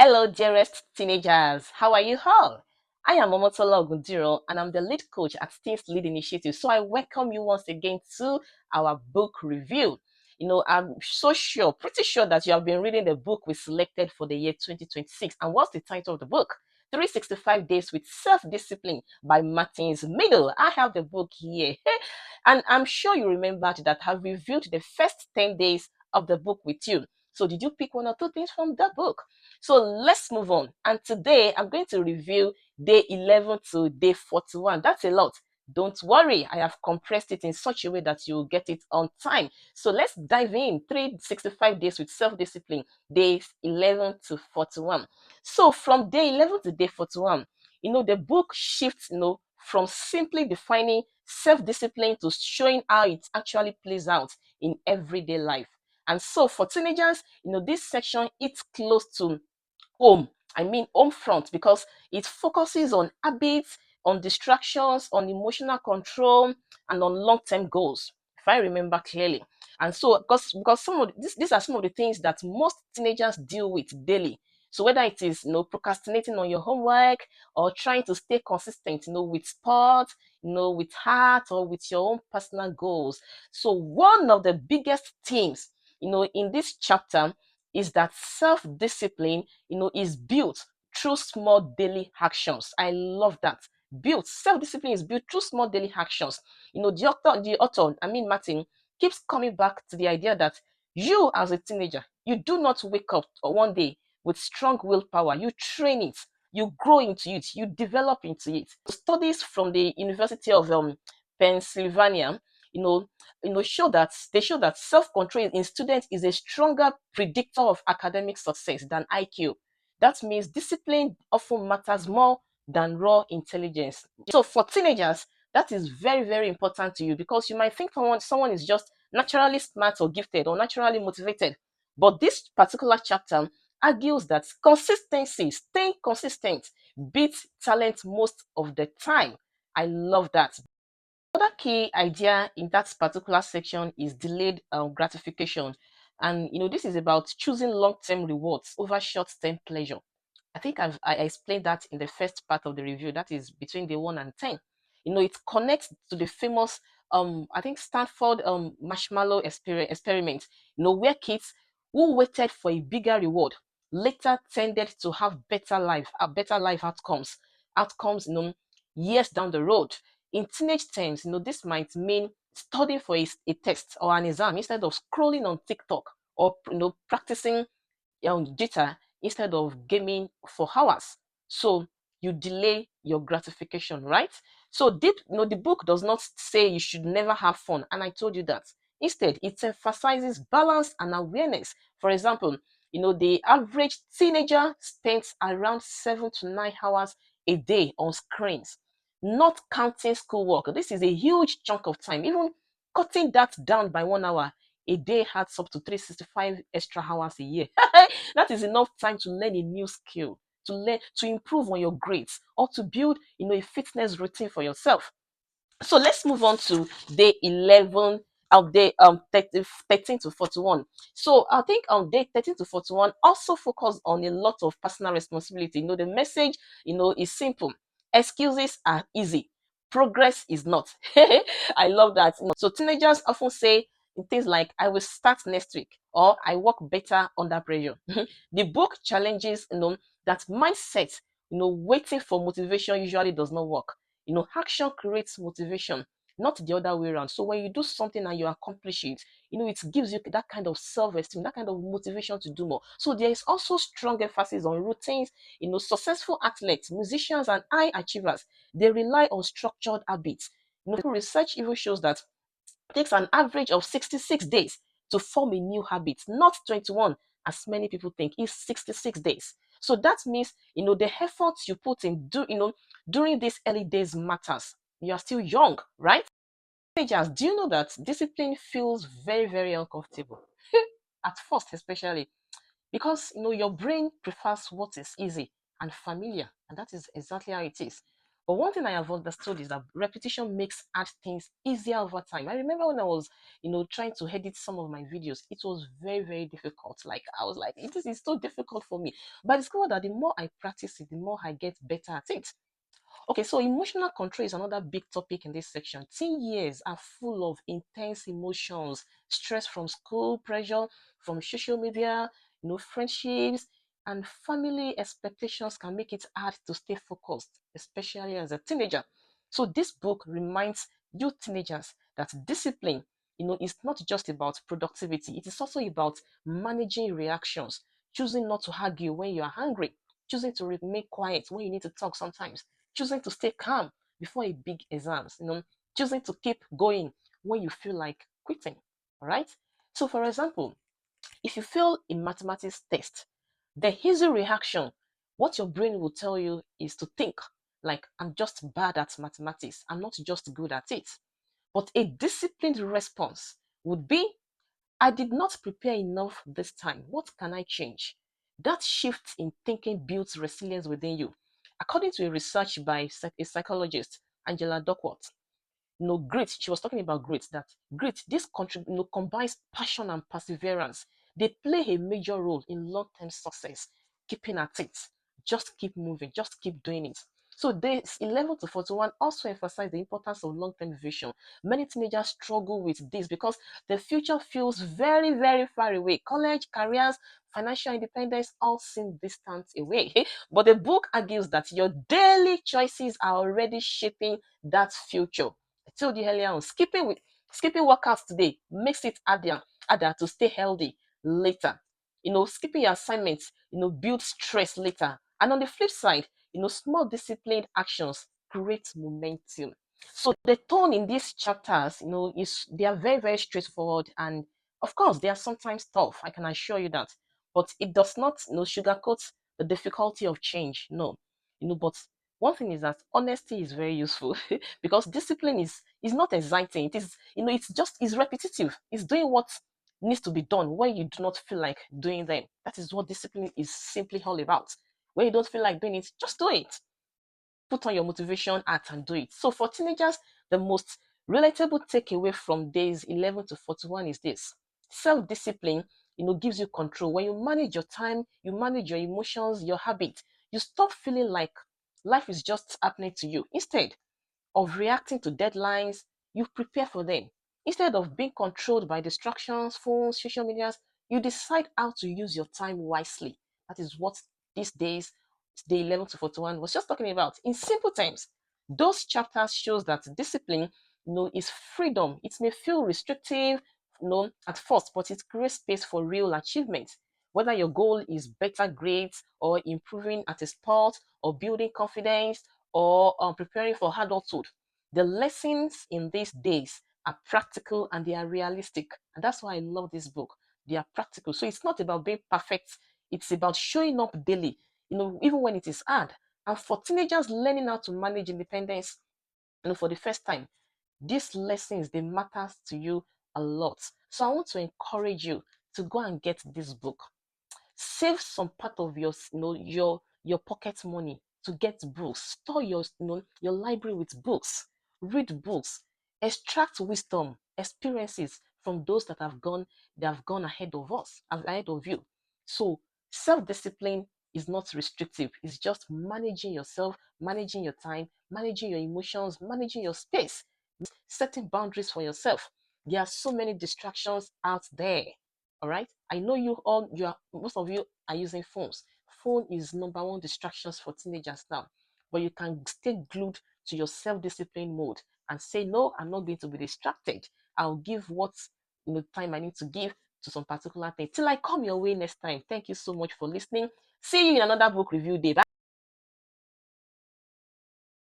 Hello, dearest teenagers. How are you all? I am Omotola Ogundiran, and I'm the lead coach at Teens Lead Initiative. So I welcome you once again to our book review. I'm so sure, pretty sure that you have been reading the book we selected for the year 2026. And what's the title of the book? 365 Days with Self-Discipline by Martins Middle. I have the book here. And I'm sure you remembered that I've reviewed the first 10 days of the book with you. So did you pick one or two things from that book? So let's move on. And today I'm going to review day 11 to day 41. That's a lot. Don't worry, I have compressed it in such a way that you'll get it on time. So let's dive in. 365 days with self-discipline, days 11 to 41. So from day 11 to day 41, the book shifts, from simply defining self-discipline to showing how it actually plays out in everyday life. And so for teenagers, this section it's close to home. I mean home front because it focuses on habits, on distractions, on emotional control, and on long-term goals, if I remember clearly. And so because some of these are some of the things that most teenagers deal with daily. So whether it is procrastinating on your homework or trying to stay consistent, with sport, with heart or with your own personal goals. So one of the biggest themes, in this chapter is that self-discipline is built through small daily actions. I love that. Built self-discipline is built through small daily actions. The author, I mean Martin, keeps coming back to the idea that you as a teenager, you do not wake up one day with strong willpower. You train it, you grow into it, you develop into it. Studies from the University of Pennsylvania, you know, show that self-control in students is a stronger predictor of academic success than IQ. That means discipline often matters more than raw intelligence. So for teenagers, that is very, very important to you because you might think someone is just naturally smart or gifted or naturally motivated. But this particular chapter argues that consistency, staying consistent, beats talent most of the time. I love that. Another key idea in that particular section is delayed gratification. And this is about choosing long-term rewards over short-term pleasure. I think I explained that in the first part of the review. That is between the 1 and 10. It connects to the famous I think Stanford marshmallow experiment, where kids who waited for a bigger reward later tended to have better life outcomes, years down the road. In teenage terms, this might mean studying for a test or an exam instead of scrolling on TikTok or practicing data instead of gaming for hours. So you delay your gratification, right? So the book does not say you should never have fun, and I told you that. Instead, it emphasizes balance and awareness. For example, the average teenager spends around 7 to 9 hours a day on screens, not counting schoolwork. This is a huge chunk of time. Even cutting that down by 1 hour a day adds up to 365 extra hours a year. That is enough time to learn a new skill, to improve on your grades, or to build a fitness routine for yourself. So let's move on to day 11 of day 13 to 41. So I think on day 13 to 41 also focus on a lot of personal responsibility. The message is simple. Excuses are easy, progress is not. I love that. So teenagers often say things like I will start next week or I work better under pressure. The book challenges that mindset. Waiting for motivation usually does not work. Action creates motivation, not the other way around. So when you do something and you accomplish it, it gives you that kind of self-esteem, that kind of motivation to do more. So there is also strong emphasis on routines. Successful athletes, musicians, and high achievers, they rely on structured habits. Research even shows that it takes an average of 66 days to form a new habit, not 21, as many people think. It's 66 days. So that means, the efforts you put in during these early days matters. You are still young, right? Teenagers, do you know that discipline feels very, very uncomfortable? At first, especially because your brain prefers what is easy and familiar, and that is exactly how it is. But one thing I have understood is that repetition makes hard things easier over time. I remember when I was, trying to edit some of my videos, it was very, very difficult. Like I was like, it is so difficult for me. But I discovered that the more I practice it, the more I get better at it. Okay, so emotional control is another big topic in this section. Teen years are full of intense emotions, stress from school, pressure from social media, friendships, and family expectations can make it hard to stay focused, especially as a teenager. So this book reminds you teenagers that discipline, is not just about productivity. It is also about managing reactions, choosing not to argue when you are angry, choosing to remain quiet when you need to talk sometimes, choosing to stay calm before a big exams, choosing to keep going when you feel like quitting. All right. So, for example, if you fail in mathematics test, the easy reaction, what your brain will tell you is to think like, I'm just bad at mathematics. I'm not just good at it. But a disciplined response would be, I did not prepare enough this time. What can I change? That shift in thinking builds resilience within you. According to a research by a psychologist, Angela Duckworth, grit, she was talking about grit, that grit, this combines passion and perseverance. They play a major role in long-term success. Keeping at it, just keep moving, just keep doing it. So this 11 to 41 also emphasize the importance of long-term vision. Many teenagers struggle with this because the future feels very, very far away. College, careers, financial independence all seem distant away. But the book argues that your daily choices are already shaping that future. I told you earlier on, skipping workouts today makes it harder to stay healthy later. Skipping your assignments, build stress later. And on the flip side, small disciplined actions create momentum. So the tone in these chapters, is they are very, very straightforward, and of course they are sometimes tough. I can assure you that, but it does not, sugarcoat the difficulty of change. No, but one thing is that honesty is very useful because discipline is not exciting. It is, it's repetitive. It's doing what needs to be done when you do not feel like doing them. That is what discipline is simply all about. When you don't feel like doing it, just do it. Put on your motivation hat and do it. So for teenagers, the most relatable takeaway from days 11 to 41 is this: self-discipline, gives you control. When you manage your time, you manage your emotions, your habit, you stop feeling like life is just happening to you. Instead of reacting to deadlines, you prepare for them. Instead of being controlled by distractions, phones, social medias, you decide how to use your time wisely. That is what these days, day 11 to 41, was just talking about. In simple terms, those chapters shows that discipline, is freedom. It may feel restrictive, at first, but it creates space for real achievement. Whether your goal is better grades or improving at a sport or building confidence or preparing for adulthood. The lessons in these days are practical and they are realistic. And that's why I love this book. They are practical. So it's not about being perfect, it's about showing up daily, even when it is hard. And for teenagers learning how to manage independence, for the first time, these lessons they matter to you a lot. So I want to encourage you to go and get this book. Save some part of your pocket money to get books. Store your library with books. Read books. Extract wisdom, experiences from those that have gone ahead of us, ahead of you. So self-discipline is not restrictive. It's just managing yourself, managing your time, managing your emotions, managing your space, setting boundaries for yourself. There are so many distractions out there. All right. I know most of you are using phones. Phone is number one distractions for teenagers now. But you can stay glued to your self-discipline mode and say, no, I'm not going to be distracted. I'll give what time I need to give to some particular thing till I come your way next time. Thank you so much for listening. See you in another book review day. Bye.